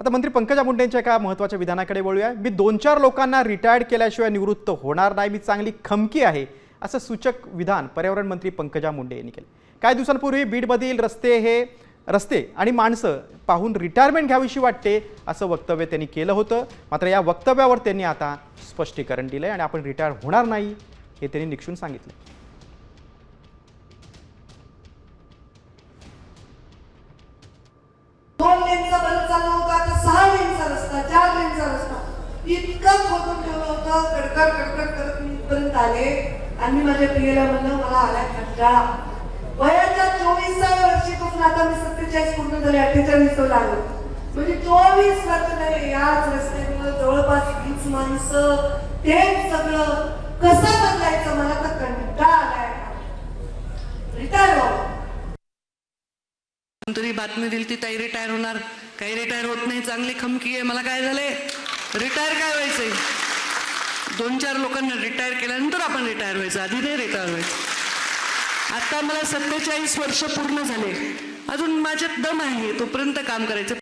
आता मंत्री पंकजा मुंडेंच्या एका महत्त्वाच्या विधानाकडे वळूया। मी 2-4 लोकांना रिटायर्ड केल्याशिवाय निवृत्त होणार नाही, मी चांगली खमकी आहे, असं सूचक विधान पर्यावरण मंत्री पंकजा मुंडे यांनी केले। काही दिवसांपूर्वी बीडमधील रस्ते आणि माणसं पाहून रिटायरमेंट घ्यावीशी वाटते असं वक्तव्य त्यांनी केलं होतं। मात्र या वक्तव्यावर त्यांनी आता स्पष्टीकरण दिलंय आणि आपण रिटायर होणार नाही हे त्यांनी निक्षून सांगितलं। इतका खोदून ठेवलं होतं, कडकड करत मी इथपर्यंत आले आणि माझ्या प्रियला म्हणलं मला आला कंटाळा। वयाच्या 24व्या वर्षीपासून आता मी 47 पूर्ण झाले, 48 लागलो, म्हणजे 24 वर्ष झाले याच रस्त्यावर जवळपास 20 माणसं, तेच सगळं कसं बदलायचं मला तर कंटाळा आलाय। रिटायर हो तरी बातमी दिली ती ताई रिटायर होणार, काही रिटायर होत नाही, चांगली खमकी आहे। मला काय झाले, रिटायर काय व्हायचंय? 2-4 लोकांना रिटायर केल्यानंतर आपण रिटायर व्हायचं, आधी नाही रिटायर व्हायचं। आता मला 47 वर्ष पूर्ण झाले, अजून माझ्यात दम आहे, तोपर्यंत काम करायचं।